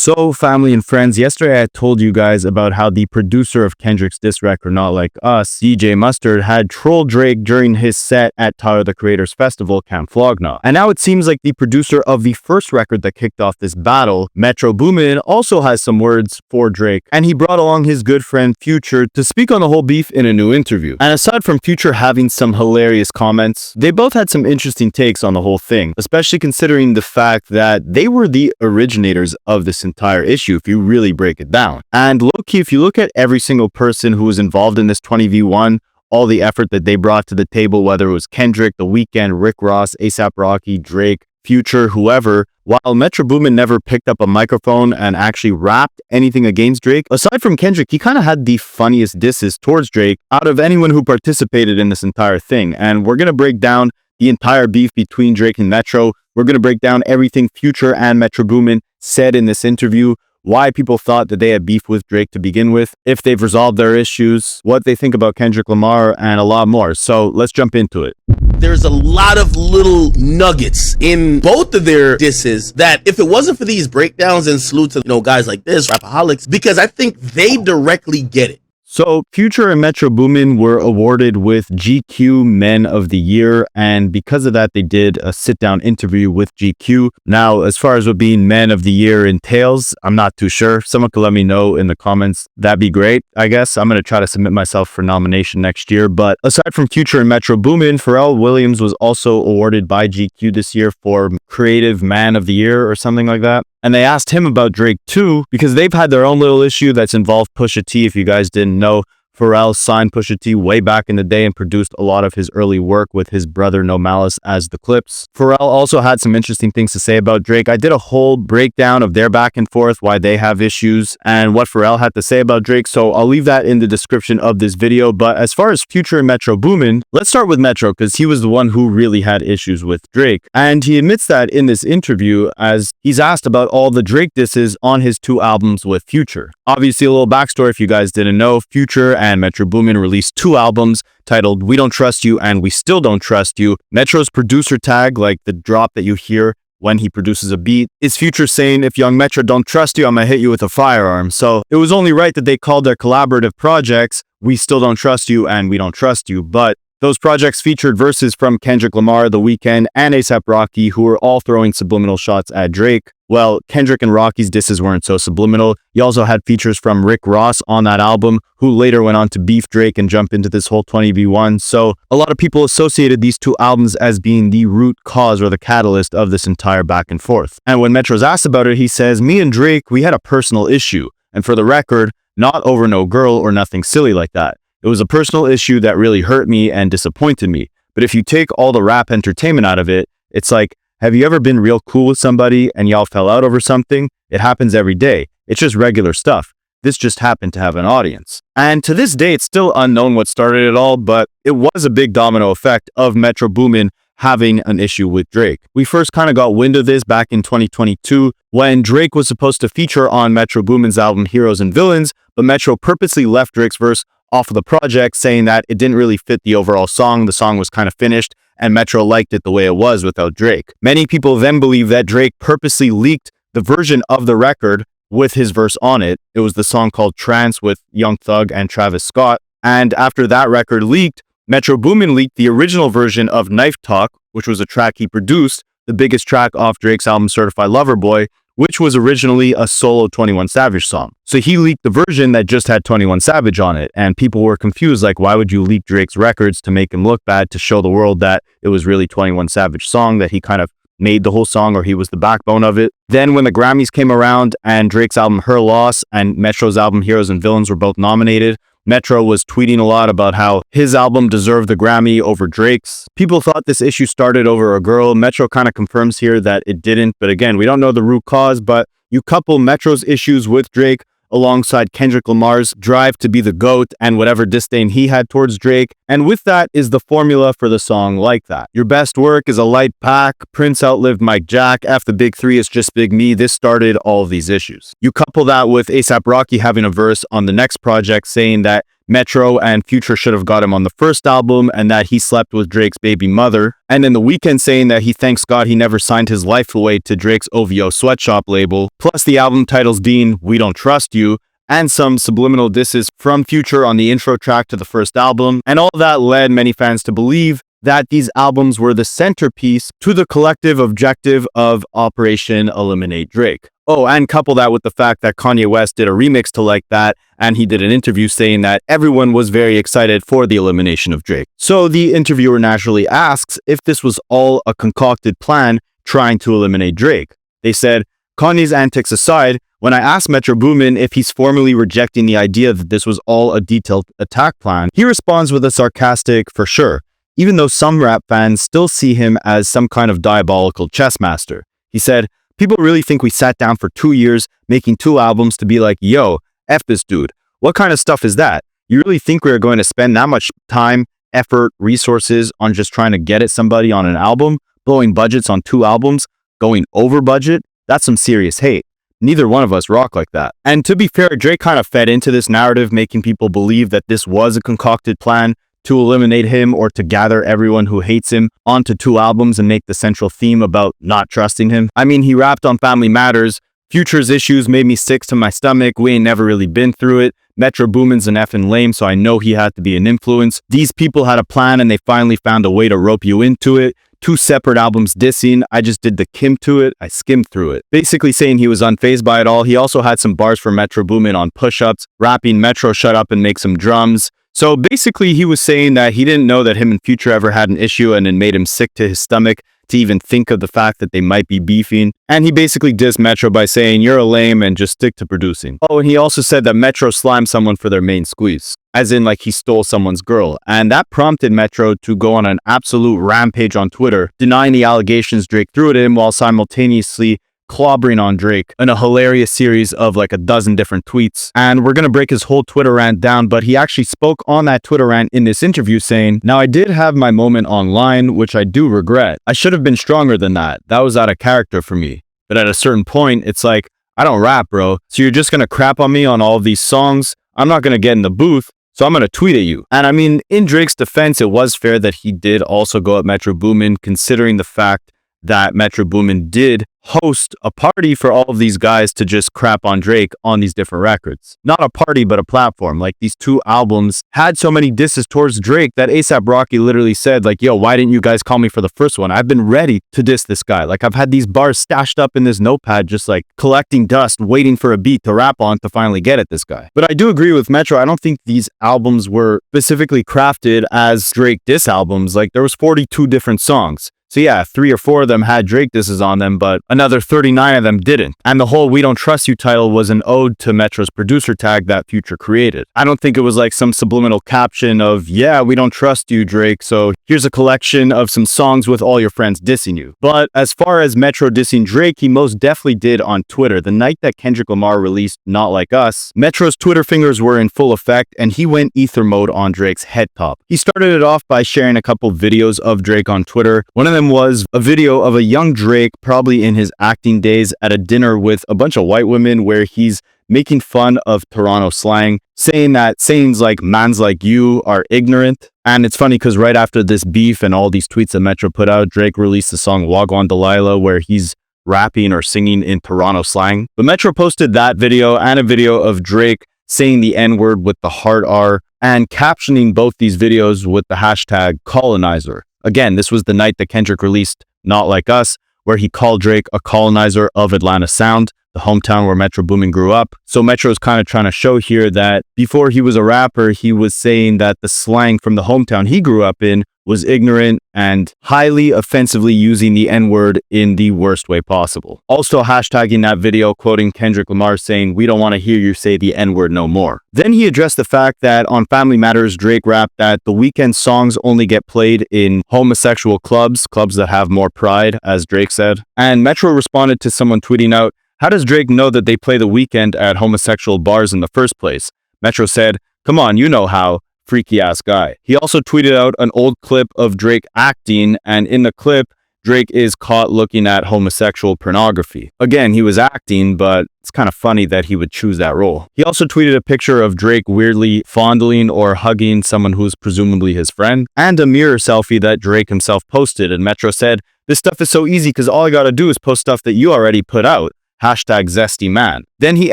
So, family and friends, yesterday I told you guys about how the producer of Kendrick's diss record, Not Like Us, DJ Mustard, had trolled Drake during his set at Tyler the Creator's festival, Camp Flog Gnaw. And now it seems like the producer of the first record that kicked off this battle, Metro Boomin, also has some words for Drake, and he brought along his good friend Future to speak on the whole beef in a new interview. And aside from Future having some hilarious comments, they both had some interesting takes on the whole thing, especially considering the fact that they were the originators of this entire issue if you really break it down. And low-key, if you look at every single person who was involved in this 20v1, all the effort that they brought to the table, whether it was Kendrick, The Weeknd, Rick Ross, A$AP Rocky, Drake, Future, whoever, while Metro Boomin never picked up a microphone and actually rapped anything against Drake, aside from Kendrick, he kind of had the funniest disses towards Drake out of anyone who participated in this entire thing. And we're going to break down the entire beef between Drake and Metro. We're going to break down everything Future and Metro Boomin said in this interview, why people thought that they had beef with Drake to begin with, if they've resolved their issues, what they think about Kendrick Lamar, and a lot more. So let's jump into it. There's a lot of little nuggets in both of their disses that if it wasn't for these breakdowns, and salute to guys like this, Rapaholics, because I think they directly get it. So Future and Metro Boomin were awarded with GQ Men of the Year, and because of that, they did a sit-down interview with GQ. Now, as far as what being Men of the Year entails, I'm not too sure. Someone could let me know in the comments. That'd be great, I guess. I'm going to try to submit myself for nomination next year. But aside from Future and Metro Boomin, Pharrell Williams was also awarded by GQ this year for Creative Man of the Year or something like that. And they asked him about Drake too, because they've had their own little issue that's involved Pusha T. If you guys didn't know, Pharrell signed Pusha T way back in the day and produced a lot of his early work with his brother No Malice as the Clips. Pharrell also had some interesting things to say about Drake. I did a whole breakdown of their back and forth, why they have issues, and what Pharrell had to say about Drake, so I'll leave that in the description of this video. But as far as Future and Metro Boomin, let's start with Metro, because he was the one who really had issues with Drake. And he admits that in this interview as he's asked about all the Drake disses on his two albums with Future. Obviously, a little backstory if you guys didn't know, Future and Metro Boomin released two albums titled We Don't Trust You and We Still Don't Trust You. Metro's producer tag, like the drop that you hear when he produces a beat, is Future saying, if young Metro don't trust you, I'm gonna hit you with a firearm. So it was only right that they called their collaborative projects We Still Don't Trust You and We Don't Trust You. But those projects featured verses from Kendrick Lamar, The Weeknd, and A$AP Rocky, who were all throwing subliminal shots at Drake. Well, Kendrick and Rocky's disses weren't so subliminal. You also had features from Rick Ross on that album, who later went on to beef Drake and jump into this whole 20v1. So a lot of people associated these two albums as being the root cause or the catalyst of this entire back and forth. And when Metro's asked about it, he says, me and Drake, we had a personal issue. And for the record, not over no girl or nothing silly like that. It was a personal issue that really hurt me and disappointed me. But if you take all the rap entertainment out of it, it's like, have you ever been real cool with somebody and y'all fell out over something? It happens every day. It's just regular stuff. This just happened to have an audience. And to this day, it's still unknown what started it all, but it was a big domino effect of Metro Boomin having an issue with Drake. We first kind of got wind of this back in 2022 when Drake was supposed to feature on Metro Boomin's album Heroes and Villains, but Metro purposely left Drake's verse off of the project, saying that it didn't really fit the overall song. The song was kind of finished, and Metro liked it the way it was without Drake. Many people then believe that Drake purposely leaked the version of the record with his verse on it. It was the song called Trance with Young Thug and Travis Scott. And after that record leaked, Metro Boomin leaked the original version of Knife Talk, which was a track he produced, the biggest track off Drake's album Certified Lover Boy, which was originally a solo 21 Savage song. So he leaked the version that just had 21 Savage on it, and people were confused, like, why would you leak Drake's records to make him look bad, to show the world that it was really 21 Savage song, that he kind of made the whole song, or he was the backbone of it. Then when the Grammys came around and Drake's album Her Loss and Metro's album Heroes and Villains were both nominated, Metro was tweeting a lot about how his album deserved the Grammy over Drake's. People thought this issue started over a girl. Metro kind of confirms here that it didn't. But again, we don't know the root cause, but you couple Metro's issues with Drake alongside Kendrick Lamar's drive to be the GOAT and whatever disdain he had towards Drake. And with that is the formula for the song Like That. Your best work is a light pack. Prince outlived Mike Jack. F the big three, it's just big me. This started all of these issues. You couple that with A$AP Rocky having a verse on the next project saying that Metro and Future should have got him on the first album and that he slept with Drake's baby mother. And then The Weeknd saying that he thanks God he never signed his life away to Drake's OVO Sweatshop label, plus the album titles being We Don't Trust You, and some subliminal disses from Future on the intro track to the first album. And all that led many fans to believe that these albums were the centerpiece to the collective objective of Operation Eliminate Drake. Oh, and couple that with the fact that Kanye West did a remix to Like That, and he did an interview saying that everyone was very excited for the elimination of Drake. So the interviewer naturally asks if this was all a concocted plan trying to eliminate Drake. They said, Kanye's antics aside, when I asked Metro Boomin if he's formally rejecting the idea that this was all a detailed attack plan, he responds with a sarcastic, for sure, even though some rap fans still see him as some kind of diabolical chess master. He said, people really think we sat down for 2 years making 2 albums to be like, yo, F this dude. What kind of stuff is that? You really think we're going to spend that much time, effort, resources on just trying to get at somebody on an album, blowing budgets on 2 albums, going over budget? That's some serious hate. Neither one of us rock like that. And to be fair, Drake kind of fed into this narrative, making people believe that this was a concocted plan to eliminate him or to gather everyone who hates him onto 2 albums and make the central theme about not trusting him. I mean, he rapped on Family Matters, Future's issues made me sick to my stomach, we ain't never really been through it, Metro Boomin's an effing lame, so I know he had to be an influence. These people had a plan and they finally found a way to rope you into it. 2 separate albums dissing, I just did the Kim to it, I skimmed through it. Basically saying he was unfazed by it all. He also had some bars for Metro Boomin on push-ups, rapping Metro shut up and make some drums. So basically he was saying that he didn't know that him and Future ever had an issue and it made him sick to his stomach to even think of the fact that they might be beefing. And he basically dissed Metro by saying, you're a lame and just stick to producing. Oh, and he also said that Metro slimed someone for their main squeeze, as in like he stole someone's girl. And that prompted Metro to go on an absolute rampage on Twitter, denying the allegations Drake threw at him while simultaneously clobbering on Drake in a hilarious series of like a dozen different tweets. And we're gonna break his whole Twitter rant down, but he actually spoke on that Twitter rant in this interview saying, now I did have my moment online, which I do regret. I should have been stronger than that. That was out of character for me. But at a certain point, it's like, I don't rap, bro. So you're just gonna crap on me on all of these songs? I'm not gonna get in the booth, so I'm gonna tweet at you. And I mean, in Drake's defense, it was fair that he did also go at Metro Boomin, considering the fact that Metro Boomin did host a party for all of these guys to just crap on Drake on these different records. Not a party, but a platform. Like, these 2 albums had so many disses towards Drake that A$AP Rocky literally said, like, yo, why didn't you guys call me for the first one? I've been ready to diss this guy. Like, I've had these bars stashed up in this notepad, just like collecting dust, waiting for a beat to rap on to finally get at this guy. But I do agree with Metro. I don't think these albums were specifically crafted as Drake diss albums. Like, there was 42 different songs. So yeah, 3 or 4 of them had Drake disses on them, but another 39 of them didn't. And the whole We Don't Trust You title was an ode to Metro's producer tag that Future created. I don't think it was like some subliminal caption of, yeah, we don't trust you, Drake, so here's a collection of some songs with all your friends dissing you. But as far as Metro dissing Drake, he most definitely did on Twitter. The night that Kendrick Lamar released Not Like Us, Metro's Twitter fingers were in full effect and he went ether mode on Drake's head top. He started it off by sharing a couple videos of Drake on Twitter. One of them was a video of a young Drake, probably in his acting days, at a dinner with a bunch of white women where he's making fun of Toronto slang, saying that sayings like "mans like you" are ignorant. And it's funny because right after this beef and all these tweets that Metro put out, Drake released the song Wagwan Delilah, where he's rapping or singing in Toronto slang. But Metro posted that video and a video of Drake saying the N-word with the hard R and captioning both these videos with the hashtag colonizer. Again, this was the night that Kendrick released Not Like Us, where he called Drake a colonizer of Atlanta Sound, the hometown where Metro Boomin grew up. So Metro is kind of trying to show here that before he was a rapper, he was saying that the slang from the hometown he grew up in was ignorant and highly offensively using the N-word in the worst way possible. Also hashtagging that video, quoting Kendrick Lamar saying, "We don't want to hear you say the N-word no more." Then he addressed the fact that on Family Matters, Drake rapped that the Weeknd songs only get played in homosexual clubs that have more pride, as Drake said. And Metro responded to someone tweeting out, "How does Drake know that they play the Weeknd at homosexual bars in the first place?" Metro said, "Come on, you know how. Freaky ass guy." He also tweeted out an old clip of Drake acting, and in the clip, Drake is caught looking at homosexual pornography. Again, he was acting, but it's kind of funny that he would choose that role. He also tweeted a picture of Drake weirdly fondling or hugging someone who's presumably his friend, and a mirror selfie that Drake himself posted, and Metro said, "This stuff is so easy because all I gotta do is post stuff that you already put out. Hashtag zesty man." Then he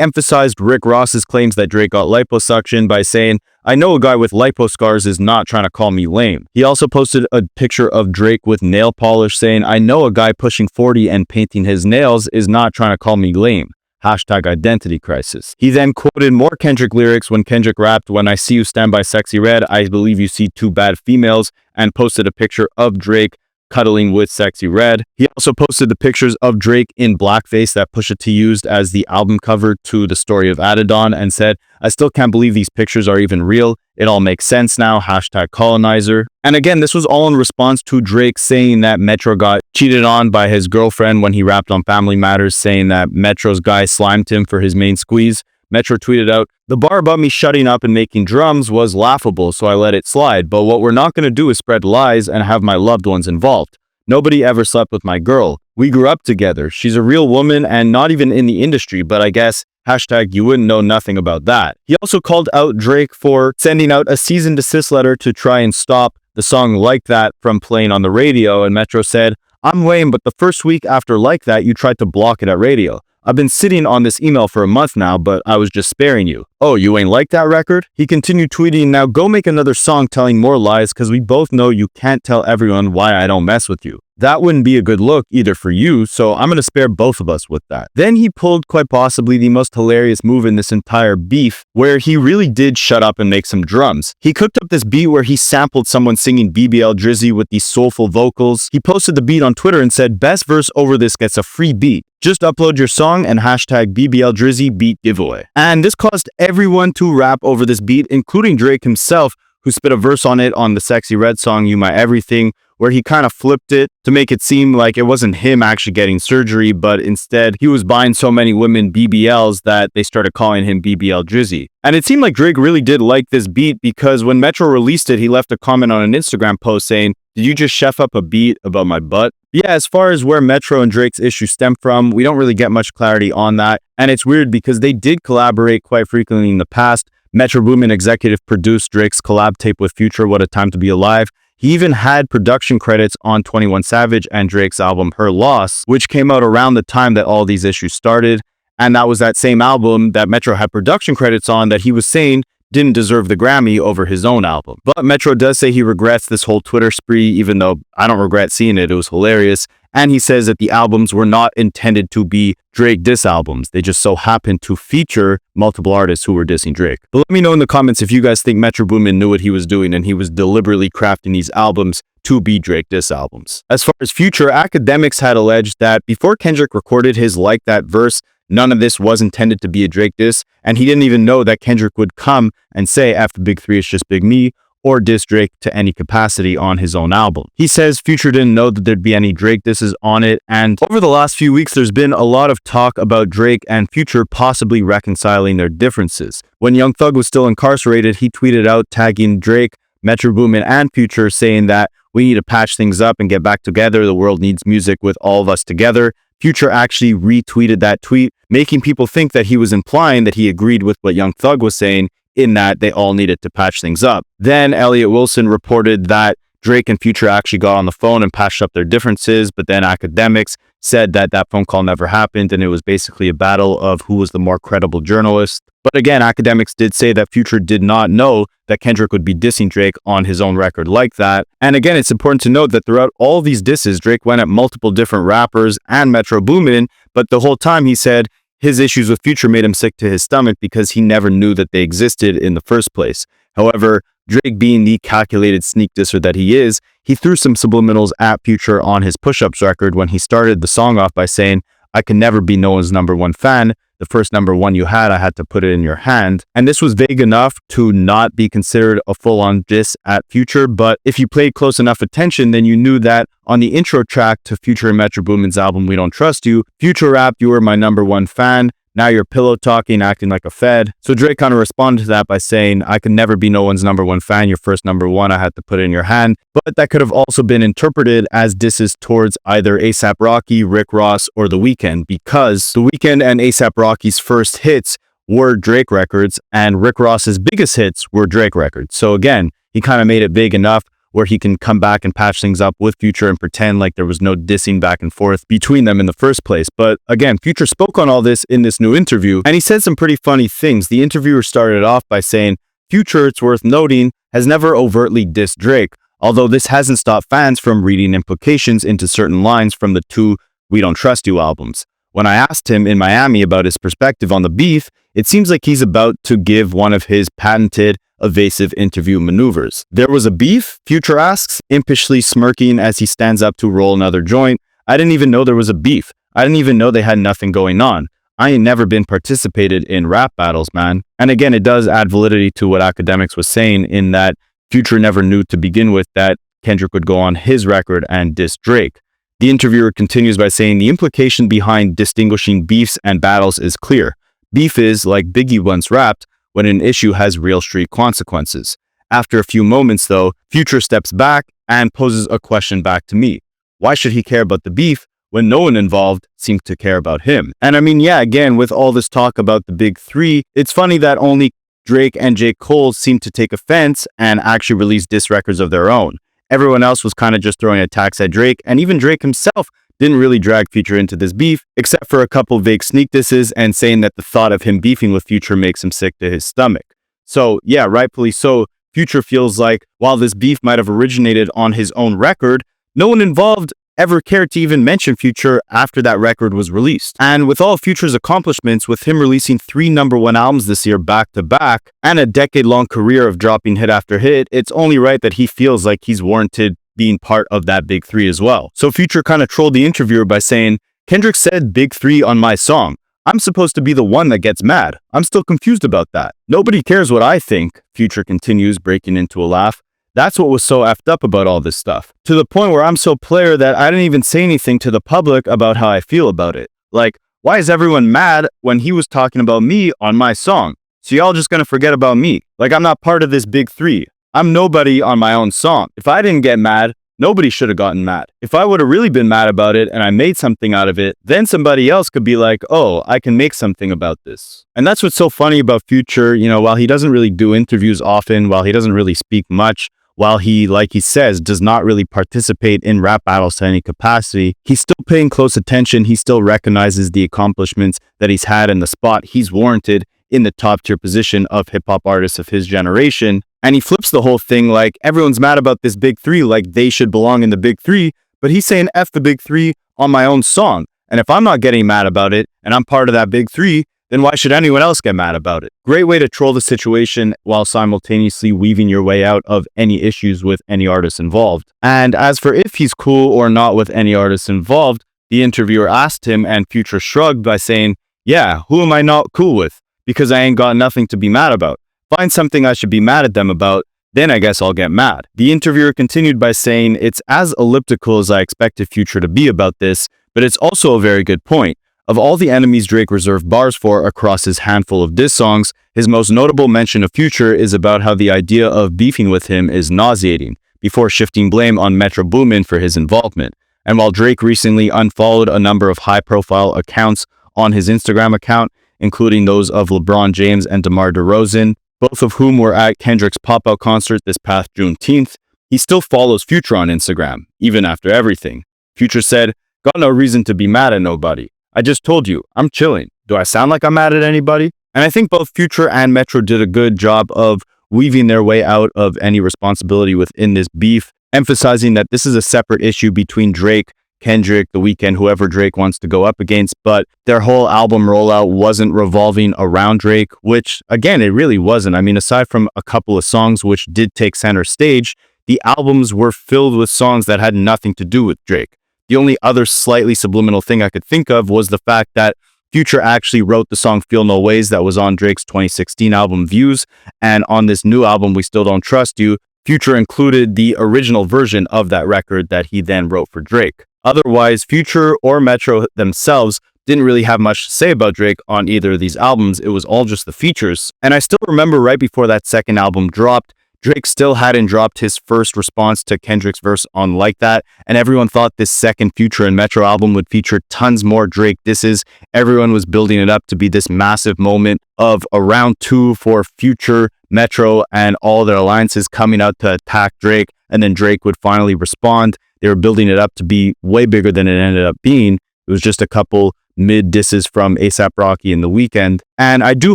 emphasized Rick Ross's claims that Drake got liposuction by saying, "I know a guy with lipo scars is not trying to call me lame." He also posted a picture of Drake with nail polish saying, "I know a guy pushing 40 and painting his nails is not trying to call me lame. Hashtag identity crisis." He then quoted more Kendrick lyrics when Kendrick rapped, "When I see you stand by Sexy Red, I believe you see two bad females," and posted a picture of Drake cuddling with Sexy Red. He also posted the pictures of Drake in blackface that Pusha T used as the album cover to The Story of Adidon and said, "I still can't believe these pictures are even real. It all makes sense now. Hashtag colonizer." And again, this was all in response to Drake saying that Metro got cheated on by his girlfriend when he rapped on Family Matters, saying that Metro's guy slimed him for his main squeeze. Metro tweeted out, "The bar about me shutting up and making drums was laughable, so I let it slide. But what we're not going to do is spread lies and have my loved ones involved. Nobody ever slept with my girl. We grew up together. She's a real woman and not even in the industry, but I guess hashtag you wouldn't know nothing about that." He also called out Drake for sending out a cease and desist letter to try and stop the song Like That from playing on the radio, and Metro said, "I'm lame, but the first week after Like That, you tried to block it at radio. I've been sitting on this email for a month now, but I was just sparing you. Oh, you ain't like that record?" He continued tweeting, "Now go make another song telling more lies because we both know you can't tell everyone why I don't mess with you. That wouldn't be a good look either for you, so I'm going to spare both of us with that." Then he pulled quite possibly the most hilarious move in this entire beef, where he really did shut up and make some drums. He cooked up this beat where he sampled someone singing BBL Drizzy with these soulful vocals. He posted the beat on Twitter and said, "Best verse over this gets a free beat. Just upload your song and hashtag BBL Drizzy beat giveaway." And this caused everyone to rap over this beat, including Drake himself, who spit a verse on it on the Sexy Red song You My Everything, where he kind of flipped it to make it seem like it wasn't him actually getting surgery, but instead he was buying so many women BBLs that they started calling him BBL Drizzy. And it seemed like Drake really did like this beat because when Metro released it, he left a comment on an Instagram post saying, "Did you just chef up a beat about my butt?" Yeah, as far as where Metro and Drake's issue stem from, we don't really get much clarity on that. And it's weird because they did collaborate quite frequently in the past. Metro Boomin executive produced Drake's collab tape with Future, What a Time to Be Alive. He even had production credits on 21 Savage and Drake's album Her Loss, which came out around the time that all these issues started. And that was that same album that Metro had production credits on that he was saying didn't deserve the Grammy over his own album. But Metro does say he regrets this whole Twitter spree, even though I don't regret seeing it. It was hilarious. And he says that the albums were not intended to be Drake diss albums. They just so happened to feature multiple artists who were dissing Drake. But let me know in the comments if you guys think Metro Boomin knew what he was doing and he was deliberately crafting these albums to be Drake diss albums. As far as Future, Akademiks had alleged that before Kendrick recorded his Like That verse, none of this was intended to be a Drake diss, and he didn't even know that Kendrick would come and say after Big 3 it's just Big Me, or diss Drake to any capacity on his own album. He says Future didn't know that there'd be any Drake disses on it, and over the last few weeks there's been a lot of talk about Drake and Future possibly reconciling their differences. When Young Thug was still incarcerated, he tweeted out tagging Drake, Metro Boomin, and Future saying that we need to patch things up and get back together. The world needs music with all of us together. Future actually retweeted that tweet, making people think that he was implying that he agreed with what Young Thug was saying, in that they all needed to patch things up. Then Elliot Wilson reported that Drake and Future actually got on the phone and patched up their differences, but then Akademiks said that that phone call never happened and it was basically a battle of who was the more credible journalist. But again, Akademiks did say that Future did not know that Kendrick would be dissing Drake on his own record Like That. And again, it's important to note that throughout all these disses, Drake went at multiple different rappers and Metro Boomin, but the whole time he said his issues with Future made him sick to his stomach because he never knew that they existed in the first place. However, Drake, being the calculated sneak disser that he is, he threw some subliminals at Future on his Push-Ups record when he started the song off by saying, "I can never be no one's #1 fan. The first #1 you had, I had to put it in your hand." And this was vague enough to not be considered a full-on diss at Future, but if you paid close enough attention, then you knew that on the intro track to Future and Metro Boomin's album We Don't Trust You, Future rapped, "You were my #1 fan. Now you're pillow talking, acting like a fed. So Drake kind of responded to that by saying, I could never be no one's #1 fan. Your first #1, I had to put it in your hand. But that could have also been interpreted as disses towards either A$AP Rocky, Rick Ross, or The Weeknd, because The Weeknd and A$AP Rocky's first hits were Drake records, and Rick Ross's biggest hits were Drake records. So again, he kind of made it big enough where he can come back and patch things up with Future and pretend like there was no dissing back and forth between them in the first place. But again, Future spoke on all this in this new interview, and he said some pretty funny things. The interviewer started off by saying, Future, it's worth noting, has never overtly dissed Drake, although this hasn't stopped fans from reading implications into certain lines from the two We Don't Trust You albums. When I asked him in Miami about his perspective on the beef, it seems like he's about to give one of his patented evasive interview maneuvers. There was a beef? Future asks, impishly smirking as he stands up to roll another joint. I didn't even know there was a beef. I didn't even know they had nothing going on. I ain't never been participated in rap battles, man. And again, it does add validity to what Akademiks was saying in that Future never knew to begin with that Kendrick would go on his record and diss Drake. The interviewer continues by saying the implication behind distinguishing beefs and battles is clear. Beef is, like Biggie once rapped, when an issue has real street consequences. After a few moments, though, Future steps back and poses a question back to me. Why should he care about the beef when no one involved seems to care about him? And I mean, yeah, again, with all this talk about the big three, it's funny that only Drake and J. Cole seem to take offense and actually release diss records of their own. Everyone else was kind of just throwing attacks at Drake, and even Drake himself didn't really drag Future into this beef, except for a couple vague sneak disses and saying that the thought of him beefing with Future makes him sick to his stomach. So yeah, rightfully so, Future feels like while this beef might have originated on his own record, no one involved ever cared to even mention Future after that record was released. And with all Future's accomplishments, with him releasing 3 #1 albums this year back to back, and a decade-long career of dropping hit after hit, it's only right that he feels like he's warranted being part of that big three as well. So Future kind of trolled the interviewer by saying, Kendrick said big three on my song. I'm supposed to be the one that gets mad. I'm still confused about that. Nobody cares what I think, Future continues, breaking into a laugh. That's what was so effed up about all this stuff. To the point where I'm so player that I didn't even say anything to the public about how I feel about it. Like, why is everyone mad when he was talking about me on my song? So y'all just gonna forget about me? Like, I'm not part of this big three. I'm nobody on my own song. If I didn't get mad, nobody should have gotten mad. If I would have really been mad about it and I made something out of it, then somebody else could be like, oh, I can make something about this. And that's what's so funny about Future. You know, while he doesn't really do interviews often, while he doesn't really speak much, while he, like he says, does not really participate in rap battles to any capacity, he's still paying close attention. He still recognizes the accomplishments that he's had in the spot he's warranted in the top tier position of hip hop artists of his generation. And he flips the whole thing like everyone's mad about this big three, like they should belong in the big three, but he's saying F the big three on my own song. And if I'm not getting mad about it and I'm part of that big three, then why should anyone else get mad about it? Great way to troll the situation while simultaneously weaving your way out of any issues with any artist involved. And as for if he's cool or not with any artist involved, the interviewer asked him and Future shrugged by saying, yeah, who am I not cool with? Because I ain't got nothing to be mad about. Find something I should be mad at them about, then I guess I'll get mad. The interviewer continued by saying, it's as elliptical as I expected Future to be about this, but it's also a very good point. Of all the enemies Drake reserved bars for across his handful of diss songs, his most notable mention of Future is about how the idea of beefing with him is nauseating, before shifting blame on Metro Boomin for his involvement. And while Drake recently unfollowed a number of high-profile accounts on his Instagram account, including those of LeBron James and DeMar DeRozan, both of whom were at Kendrick's pop-out concert this past Juneteenth, he still follows Future on Instagram, even after everything. Future said, got no reason to be mad at nobody. I just told you, I'm chilling. Do I sound like I'm mad at anybody? And I think both Future and Metro did a good job of weaving their way out of any responsibility within this beef, emphasizing that this is a separate issue between Drake, Kendrick, The Weeknd, whoever Drake wants to go up against, but their whole album rollout wasn't revolving around Drake, which, again, it really wasn't. I mean, aside from a couple of songs which did take center stage, the albums were filled with songs that had nothing to do with Drake. The only other slightly subliminal thing I could think of was the fact that Future actually wrote the song Feel No Ways that was on Drake's 2016 album Views, and on this new album, We Still Don't Trust You, Future included the original version of that record that he then wrote for Drake. Otherwise, Future or Metro themselves didn't really have much to say about Drake on either of these albums. It was all just the features. And I still remember right before that second album dropped, Drake still hadn't dropped his first response to Kendrick's verse on Like That, and everyone thought this second Future and Metro album would feature tons more Drake disses. Everyone was building it up to be this massive moment of a round two for Future, Metro, and all their alliances coming out to attack Drake, and then Drake would finally respond. They were building it up to be way bigger than it ended up being. It was just a couple mid disses from A$AP Rocky and The Weeknd. And I do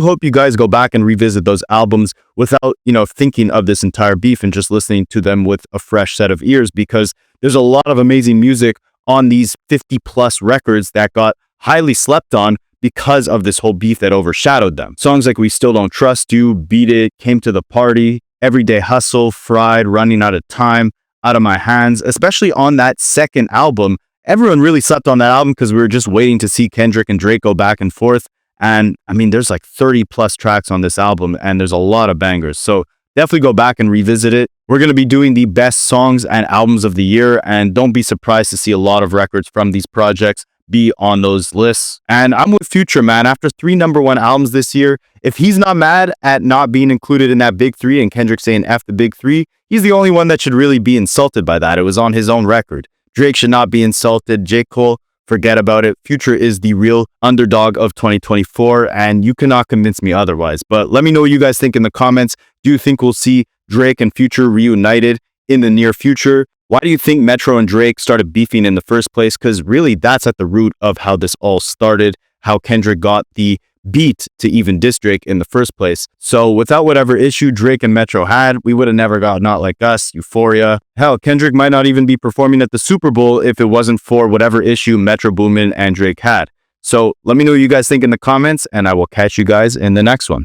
hope you guys go back and revisit those albums without, thinking of this entire beef and just listening to them with a fresh set of ears, because there's a lot of amazing music on these 50 plus records that got highly slept on because of this whole beef that overshadowed them. Songs like We Still Don't Trust You, Beat It, Came to the Party, Everyday Hustle, Fried, Running Out of Time, Out of My Hands, especially on that second album. Everyone really slept on that album because we were just waiting to see Kendrick and Drake go back and forth. And I mean, there's like 30 plus tracks on this album and there's a lot of bangers. So definitely go back and revisit it. We're going to be doing the best songs and albums of the year. And don't be surprised to see a lot of records from these projects be on those lists. And I'm with Future, man. After 3 #1 albums this year, if he's not mad at not being included in that big 3 and Kendrick saying F the big 3, he's the only one that should really be insulted by that. It was on his own record. Drake should not be insulted. J. Cole, forget about it. Future is the real underdog of 2024, and you cannot convince me otherwise. But let me know what you guys think in the comments. Do you think we'll see Drake and Future reunited in the near future? Why do you think Metro and Drake started beefing in the first place? Because really, that's at the root of how this all started, how Kendrick got the beat to even diss Drake in the first place. So without whatever issue Drake and Metro had, we would have never got Not Like Us, Euphoria. Hell, Kendrick might not even be performing at the Super Bowl if it wasn't for whatever issue Metro Boomin and Drake had. So let me know what you guys think in the comments, and I will catch you guys in the next one.